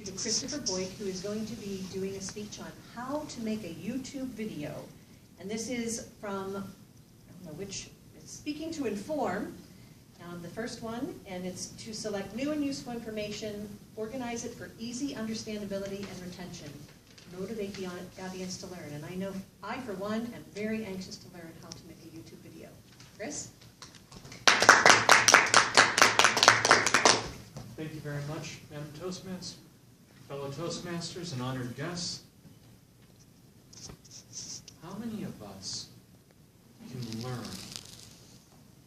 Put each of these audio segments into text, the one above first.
to Christopher Boyd, who is going to be doing a speech on how to make a YouTube video. And this is from, I don't know which, it's Speaking to Inform, the first one, and it's to select new and useful information, organize it for easy understandability and retention, motivate the audience to learn. And I know I, for one, am very anxious to learn how to make a YouTube video. Chris? Thank you very much, Madam Toastmaster, fellow Toastmasters, and honored guests. How many of us can learn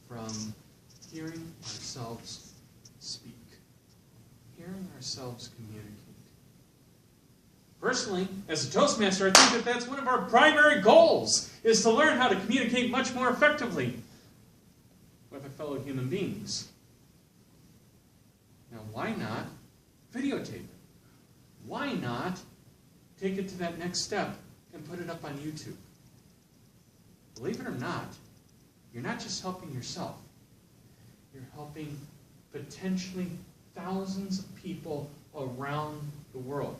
from hearing ourselves speak, hearing ourselves communicate? Personally, as a Toastmaster, I think that that's one of our primary goals, is to learn how to communicate much more effectively with our fellow human beings. Now, why not videotape it? Why not take it to that next step and put it up on YouTube? Believe it or not, you're not just helping yourself. You're helping potentially thousands of people around the world.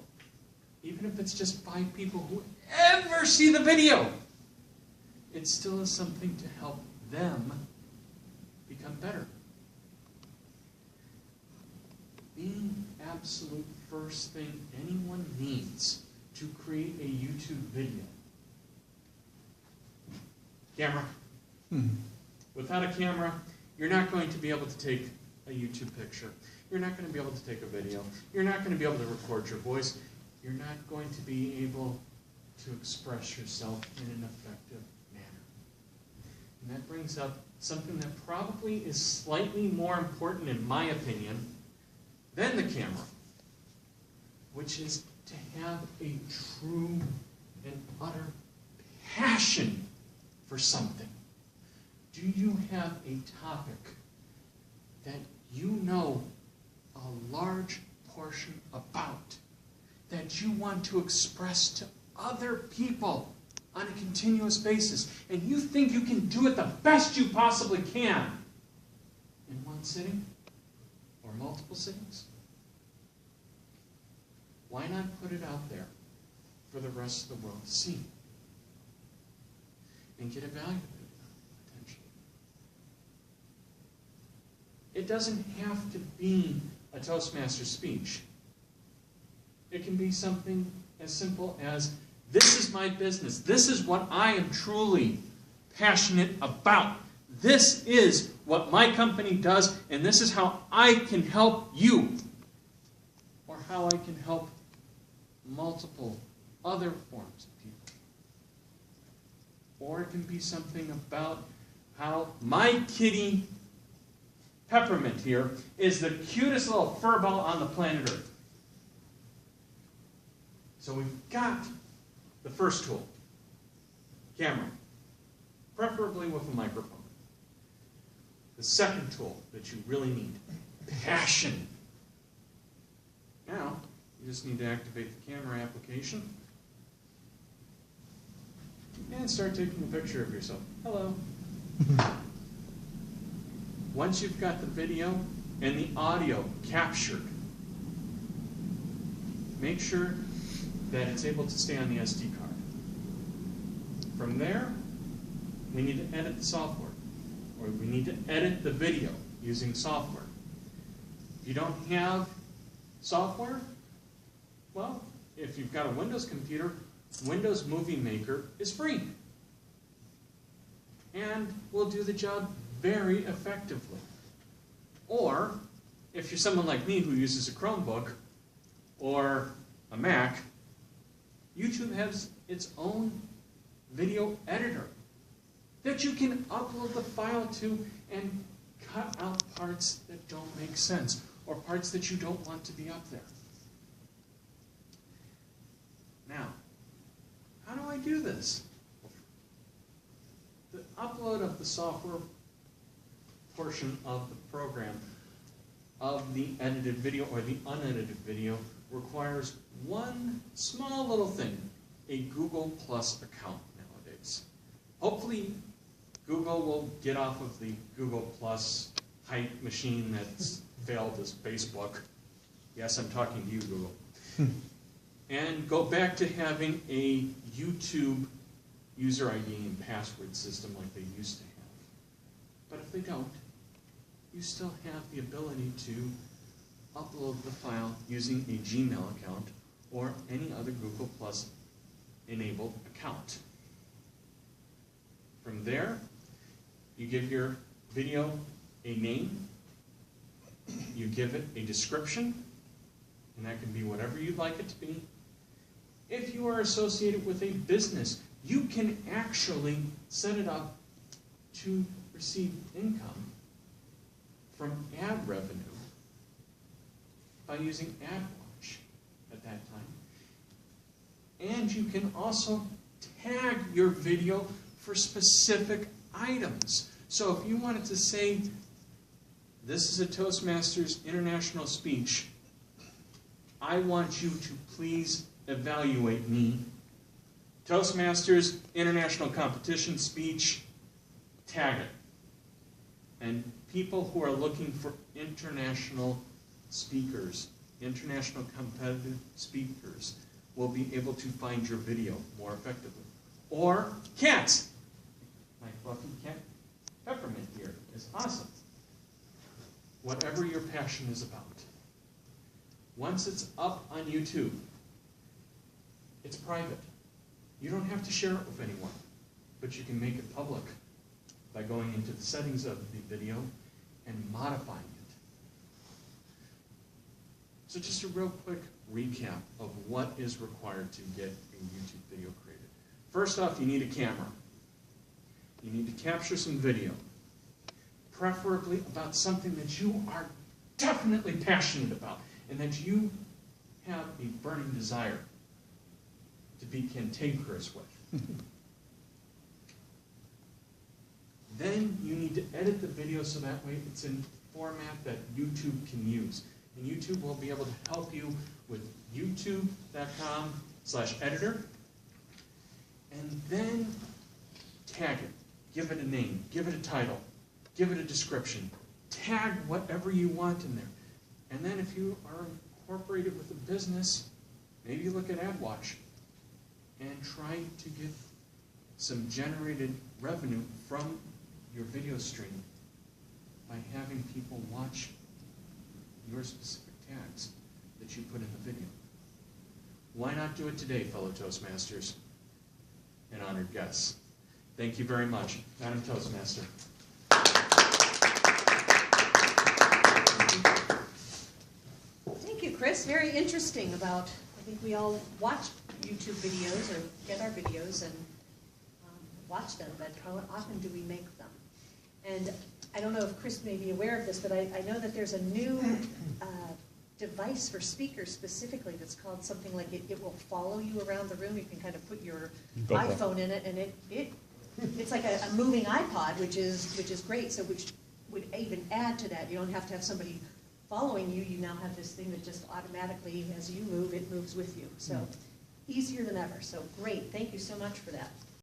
Even if it's just 5 people who ever see the video, it still is something to help them become better. The absolute first thing anyone needs to create a YouTube video. Camera. Without a camera, you're not going to be able to take a YouTube picture. You're not going to be able to take a video. You're not going to be able to record your voice. You're not going to be able to express yourself in an effective manner. And that brings up something that probably is slightly more important, in my opinion, than the camera, which is to have a true and utter passion for something. Do you have a topic that you know a large portion about, that you want to express to other people on a continuous basis, and you think you can do it the best you possibly can in one sitting or multiple sittings? Why not put it out there for the rest of the world to see and get evaluated potentially? It doesn't have to be a Toastmaster speech. It can be something as simple as, this is my business. This is what I am truly passionate about. This is what my company does, and this is how I can help you, or how I can help multiple other forms of people. Or it can be something about how my kitty, Peppermint here, is the cutest little furball on the planet Earth. So we've got the first tool, camera, preferably with a microphone. The second tool that you really need, passion. Now, you just need to activate the camera application and start taking a picture of yourself. Hello. Once you've got the video and the audio captured, make sure that it's able to stay on the SD card. From there, we need to edit the software, or we need to edit the video using software. If you don't have software, well, if you've got a Windows computer, Windows Movie Maker is free and will do the job very effectively. Or, if you're someone like me who uses a Chromebook or a Mac, YouTube has its own video editor that you can upload the file to and cut out parts that don't make sense, or parts that you don't want to be up there. Now, how do I do this? The upload of the software portion of the program of the edited video or the unedited video requires one small little thing, a Google Plus account nowadays. Hopefully, Google will get off of the Google Plus hype machine that's failed as Facebook. Yes, I'm talking to you, Google. and go back to having a YouTube user ID and password system like they used to have. But if they don't, you still have the ability to upload the file using a Gmail account or any other Google Plus enabled account. From there, you give your video a name, you give it a description, and that can be whatever you'd like it to be. If you are associated with a business, you can actually set it up to receive income from ad revenue by using AdWatch at that time. And you can also tag your video for specific items. So if you wanted to say, this is a Toastmasters International speech, I want you to please evaluate me. Toastmasters International Competition speech, tag it. And people who are looking for international speakers, international competitive speakers, will be able to find your video more effectively. Or cats. My fluffy cat Peppermint here is awesome. Whatever your passion is about. Once it's up on YouTube, it's private. You don't have to share it with anyone, but you can make it public by going into the settings of the video and modifying it. So just a real quick recap of what is required to get a YouTube video created. First off, you need a camera. You need to capture some video, preferably about something that you are definitely passionate about and that you have a burning desire to be cantankerous with. Then you need to edit the video so that way it's in format that YouTube can use. And YouTube will be able to help you with youtube.com/editor. And then tag it. Give it a name. Give it a title. Give it a description. Tag whatever you want in there. And then if you are incorporated with a business, maybe look at AdWatch and try to get some generated revenue from your video stream by having people watch your specific tags that you put in the video. Why not do it today, fellow Toastmasters and honored guests? Thank you very much. Madam Toastmaster. Thank you, Chris. Very interesting about, I think we all watch YouTube videos or get our videos and watch them, but how often do we make them? And I don't know if Chris may be aware of this, but I know that there's a new device for speakers specifically that's called something like it will follow you around the room. You can kind of put your iPhone in it, and it's like a moving iPod, which is great. So which would even add to that. You don't have to have somebody following you. You now have this thing that just automatically, as you move, it moves with you. So easier than ever. So great. Thank you so much for that.